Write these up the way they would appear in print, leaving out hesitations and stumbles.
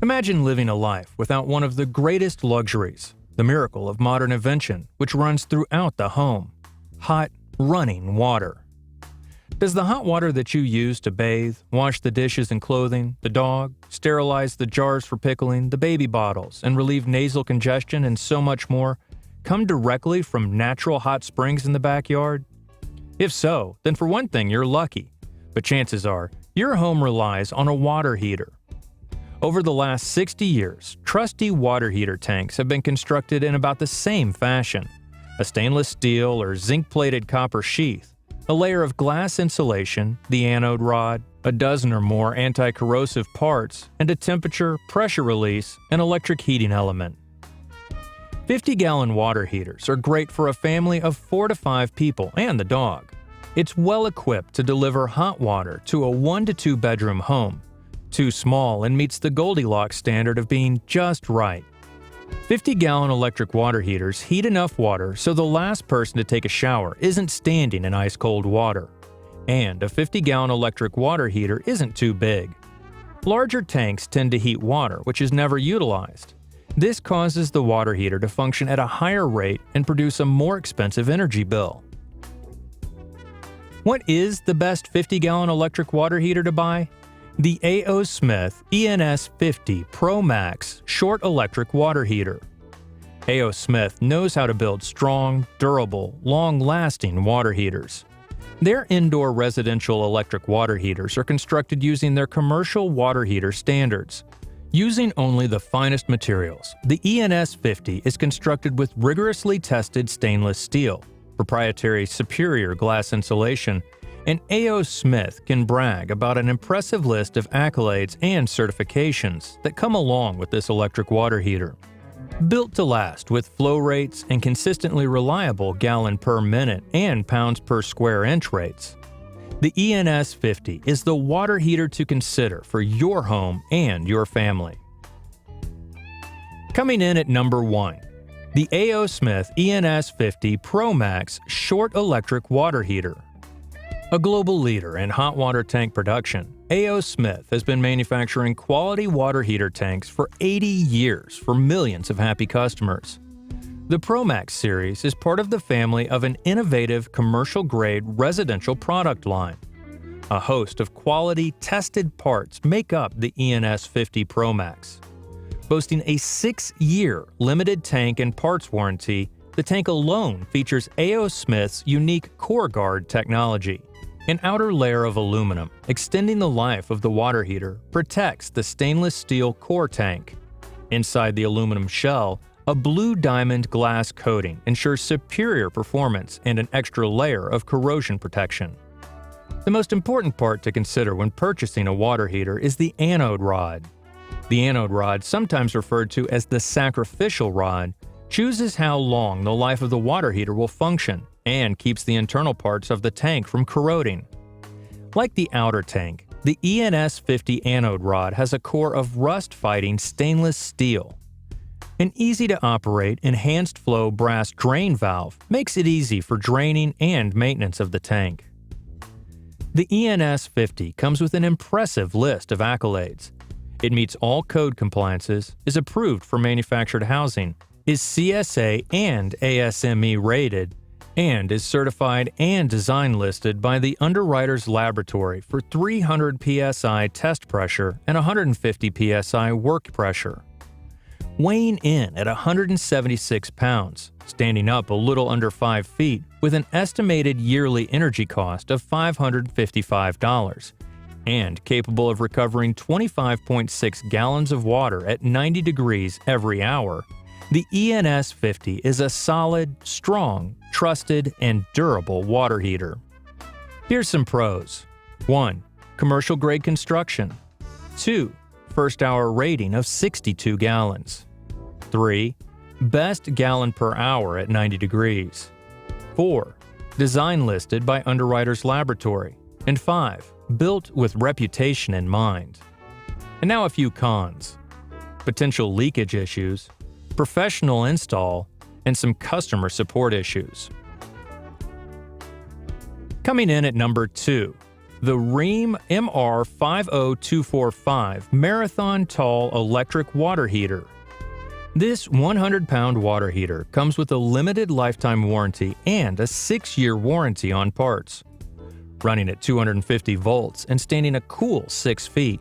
Imagine living a life without one of the greatest luxuries, the miracle of modern invention, which runs throughout the home: hot, running water. Does the hot water that you use to bathe, wash the dishes and clothing, the dog, sterilize the jars for pickling, the baby bottles, and relieve nasal congestion and so much more come directly from natural hot springs in the backyard? If so, then for one thing you're lucky, but chances are your home relies on a water heater. Over the last 60 years, trusty water heater tanks have been constructed in about the same fashion: a stainless steel or zinc-plated copper sheath, a layer of glass insulation, the anode rod, a dozen or more anti-corrosive parts, and a temperature, pressure release, and electric heating element. 50-gallon water heaters are great for a family of 4 to 5 people and the dog. It's well equipped to deliver hot water to a 1 to 2 bedroom home. Too small and meets the Goldilocks standard of being just right. 50-gallon electric water heaters heat enough water so the last person to take a shower isn't standing in ice-cold water. And a 50-gallon electric water heater isn't too big. Larger tanks tend to heat water, which is never utilized. This causes the water heater to function at a higher rate and produce a more expensive energy bill. What is the best 50-gallon electric water heater to buy? The A.O. Smith ENS50 ProMax Short Electric Water Heater. A.O. Smith knows how to build strong, durable, long-lasting water heaters. Their indoor residential electric water heaters are constructed using their commercial water heater standards. Using only the finest materials, the ENS50 is constructed with rigorously tested stainless steel, proprietary superior glass insulation, and A.O. Smith can brag about an impressive list of accolades and certifications that come along with this electric water heater. Built to last with flow rates and consistently reliable gallon per minute and pounds per square inch rates, the ENS50 is the water heater to consider for your home and your family. Coming in at number 1, the A.O. Smith ENS50 ProMax Short Electric Water Heater. A global leader in hot water tank production, A.O. Smith has been manufacturing quality water heater tanks for 80 years for millions of happy customers. The ProMax series is part of the family of an innovative commercial-grade residential product line. A host of quality, tested parts make up the ENS50 ProMax. Boasting a 6-year limited tank and parts warranty, the tank alone features A.O. Smith's unique Core Guard technology. An outer layer of aluminum, extending the life of the water heater, protects the stainless steel core tank. Inside the aluminum shell, a blue diamond glass coating ensures superior performance and an extra layer of corrosion protection. The most important part to consider when purchasing a water heater is the anode rod. The anode rod, sometimes referred to as the sacrificial rod, chooses how long the life of the water heater will function and keeps the internal parts of the tank from corroding. Like the outer tank, the ENS50 anode rod has a core of rust-fighting stainless steel. An easy-to-operate enhanced flow brass drain valve makes it easy for draining and maintenance of the tank. The ENS50 comes with an impressive list of accolades. It meets all code compliances, is approved for manufactured housing, is CSA and ASME rated, and is certified and design listed by the Underwriters Laboratory for 300 psi test pressure and 150 psi work pressure. Weighing in at 176 pounds, standing up a little under 5 feet with an estimated yearly energy cost of $555, and capable of recovering 25.6 gallons of water at 90 degrees every hour, the ENS50 is a solid, strong, trusted, and durable water heater. Here's some pros. 1. Commercial-grade construction. 2. First-hour rating of 62 gallons. 3. Best gallon per hour at 90 degrees. 4. Design listed by Underwriters Laboratory. And 5. Built with reputation in mind. And now a few cons. Potential leakage issues, professional install, and some customer support issues. Coming in at number 2, the Rheem MR50245 Marathon Tall Electric Water Heater. This 100-pound water heater comes with a limited lifetime warranty and a 6-year warranty on parts. Running at 250 volts and standing a cool 6 feet,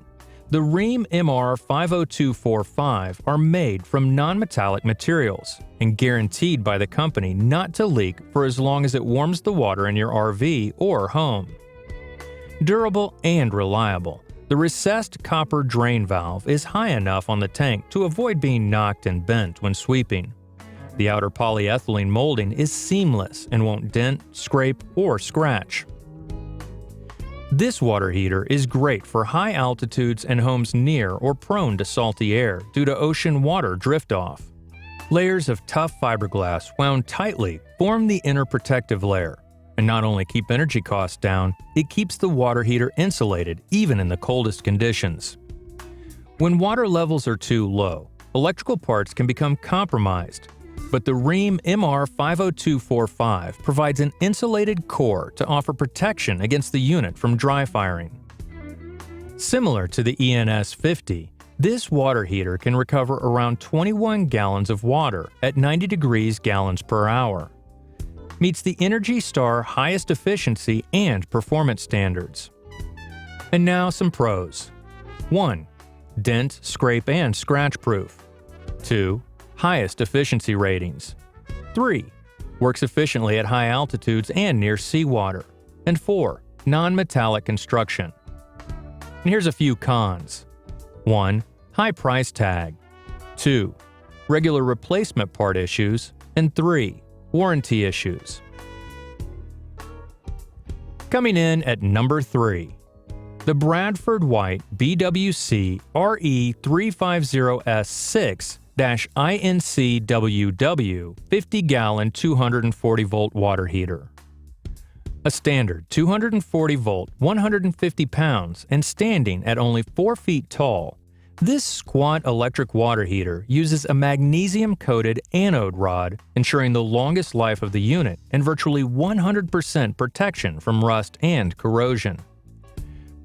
the Rheem MR50245 are made from non-metallic materials and guaranteed by the company not to leak for as long as it warms the water in your RV or home. Durable and reliable, the recessed copper drain valve is high enough on the tank to avoid being knocked and bent when sweeping. The outer polyethylene molding is seamless and won't dent, scrape, or scratch. This water heater is great for high altitudes and homes near or prone to salty air due to ocean water drift-off. Layers of tough fiberglass wound tightly form the inner protective layer, and not only keep energy costs down, it keeps the water heater insulated even in the coldest conditions. When water levels are too low, electrical parts can become compromised, but the Rheem MR50245 provides an insulated core to offer protection against the unit from dry firing. Similar to the ENS50, this water heater can recover around 21 gallons of water at 90 degrees gallons per hour. Meets the Energy Star highest efficiency and performance standards. And now some pros. 1. Dent, scrape, and scratch proof. 2. Highest efficiency ratings. 3. Works efficiently at high altitudes and near seawater. And 4. Non-metallic construction. And here's a few cons. 1. High price tag. 2. Regular replacement part issues. And 3. Warranty issues. Coming in at number 3. The Bradford White BWC RE350S6-INCWW 50-gallon 240-volt water heater. A standard 240-volt, 150 pounds, and standing at only 4 feet tall, this squat electric water heater uses a magnesium-coated anode rod, ensuring the longest life of the unit and virtually 100% protection from rust and corrosion.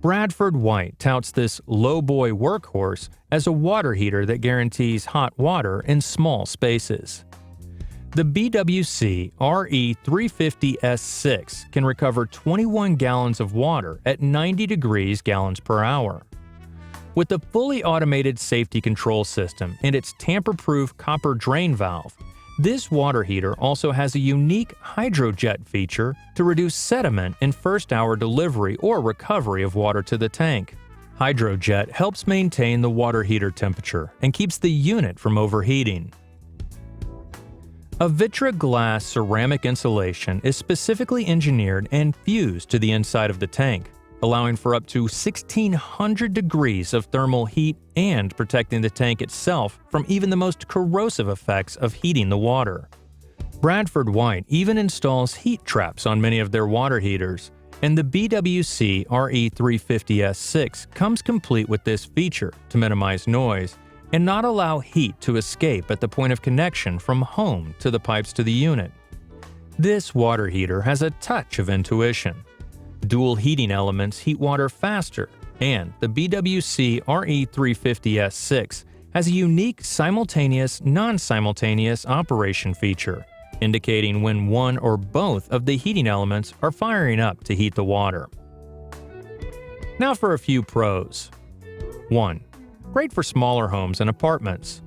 Bradford White touts this low-boy workhorse as a water heater that guarantees hot water in small spaces. The BWC RE350S6 can recover 21 gallons of water at 90 degrees gallons per hour. With the fully automated safety control system and its tamper-proof copper drain valve, this water heater also has a unique hydrojet feature to reduce sediment in first-hour delivery or recovery of water to the tank. Hydrojet helps maintain the water heater temperature and keeps the unit from overheating. A Vitra glass ceramic insulation is specifically engineered and fused to the inside of the tank, allowing for up to 1,600 degrees of thermal heat and protecting the tank itself from even the most corrosive effects of heating the water. Bradford White even installs heat traps on many of their water heaters, and the BWC RE350S6 comes complete with this feature to minimize noise and not allow heat to escape at the point of connection from home to the pipes to the unit. This water heater has a touch of intuition. Dual heating elements heat water faster, and the BWC RE350S6 has a unique simultaneous, non-simultaneous operation feature, indicating when one or both of the heating elements are firing up to heat the water. Now for a few pros. 1. Great for smaller homes and apartments.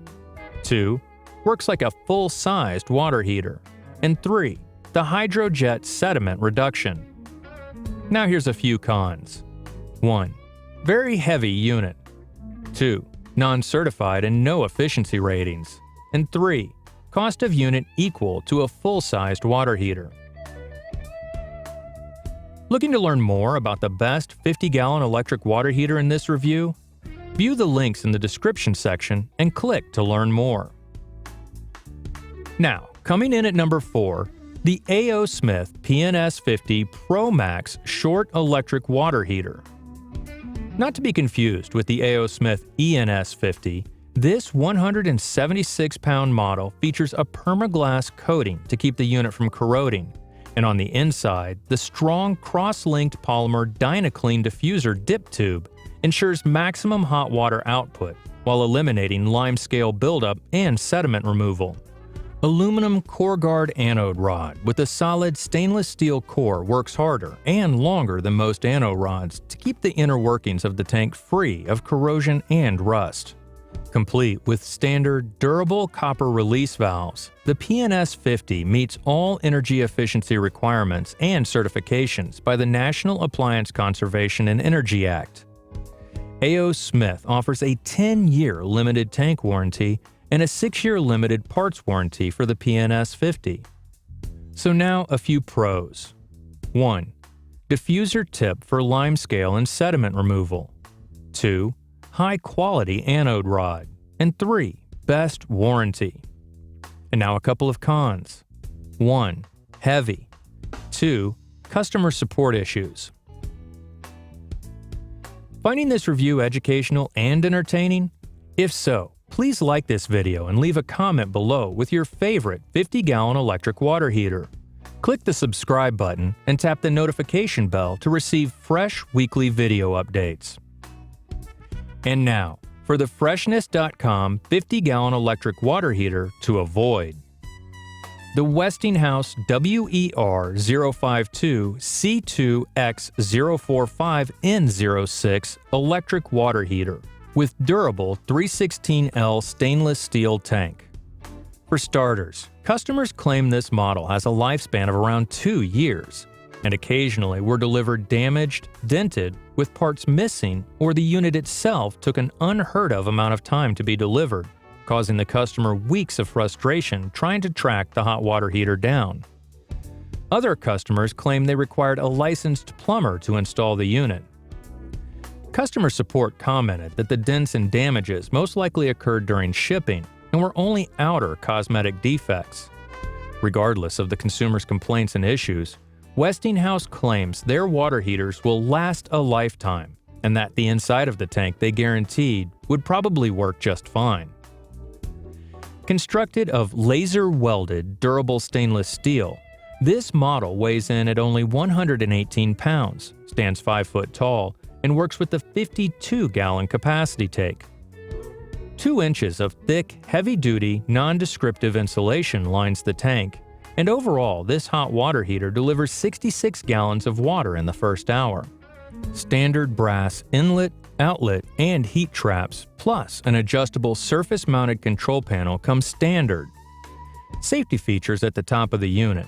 2. Works like a full-sized water heater. And 3. The hydrojet sediment reduction. Now here's a few cons. 1. Very heavy unit. 2. Non-certified and no efficiency ratings. And 3. Cost of unit equal to a full-sized water heater. Looking to learn more about the best 50-gallon electric water heater in this review? View the links in the description section and click to learn more. Now, coming in at number 4, the A.O. Smith PNS50 ProMax Short Electric Water Heater. Not to be confused with the A.O. Smith ENS50, this 176-pound model features a permaglass coating to keep the unit from corroding, And on the inside, the strong cross-linked polymer Dynaclean diffuser dip tube ensures maximum hot water output while eliminating limescale buildup and sediment removal. Aluminum CoreGuard anode rod with a solid stainless steel core works harder and longer than most anode rods to keep the inner workings of the tank free of corrosion and rust. Complete with standard, durable copper release valves, the PNS50 meets all energy efficiency requirements and certifications by the National Appliance Conservation and Energy Act. A.O. Smith offers a 10-year limited tank warranty and a 6-year limited parts warranty for the PNS50. So now a few pros. 1. Diffuser tip for limescale and sediment removal. 2. High-quality anode rod. And 3. Best warranty. And now a couple of cons. 1. Heavy. 2. Customer support issues. Finding this review educational and entertaining? If so, please like this video and leave a comment below with your favorite 50-gallon electric water heater. Click the subscribe button and tap the notification bell to receive fresh weekly video updates. And now, for the Freshness.com 50-gallon electric water heater to avoid. The Westinghouse WER052C2X045N06 electric water heater with durable 316L stainless steel tank. For starters, customers claim this model has a lifespan of around 2 years, and occasionally were delivered damaged, dented, with parts missing, or the unit itself took an unheard of amount of time to be delivered, causing the customer weeks of frustration trying to track the hot water heater down. Other customers claim they required a licensed plumber to install the unit. Customer support commented that the dents and damages most likely occurred during shipping and were only outer cosmetic defects. Regardless of the consumer's complaints and issues, Westinghouse claims their water heaters will last a lifetime and that the inside of the tank they guaranteed would probably work just fine. Constructed of laser-welded durable stainless steel, this model weighs in at only 118 pounds, stands 5 foot tall, and works with a 52-gallon capacity tank. 2 inches of thick, heavy-duty, non-descriptive insulation lines the tank, and overall this hot water heater delivers 66 gallons of water in the first hour. Standard brass inlet, outlet, and heat traps, plus an adjustable surface-mounted control panel come standard. Safety features at the top of the unit.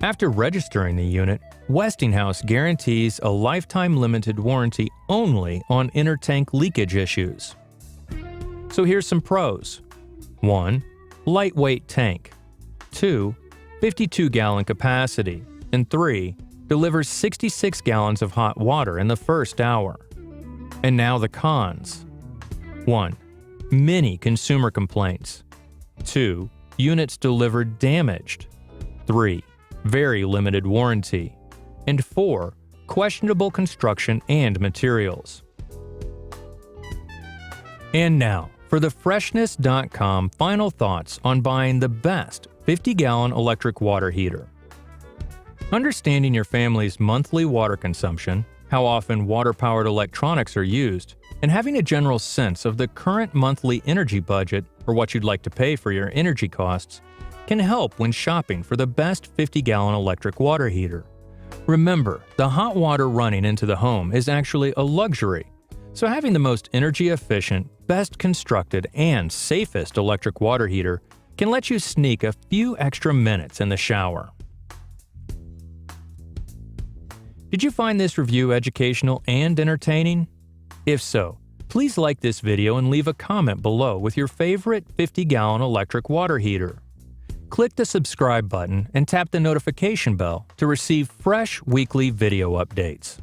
After registering the unit, Westinghouse guarantees a lifetime limited warranty only on inner tank leakage issues. So here's some pros. 1. Lightweight tank. 2. 52-gallon capacity. And 3. Delivers 66 gallons of hot water in the first hour. And now the cons. 1. Many consumer complaints. 2. Units delivered damaged. 3. Very limited warranty. And 4. Questionable construction and materials. And now, for the Freshness.com final thoughts on buying the best 50-gallon electric water heater. Understanding your family's monthly water consumption, how often water-powered electronics are used, and having a general sense of the current monthly energy budget or what you'd like to pay for your energy costs can help when shopping for the best 50-gallon electric water heater. Remember, the hot water running into the home is actually a luxury, so having the most energy-efficient, best constructed, and safest electric water heater can let you sneak a few extra minutes in the shower. Did you find this review educational and entertaining? If so, please like this video and leave a comment below with your favorite 50-gallon electric water heater. Click the subscribe button and tap the notification bell to receive fresh weekly video updates.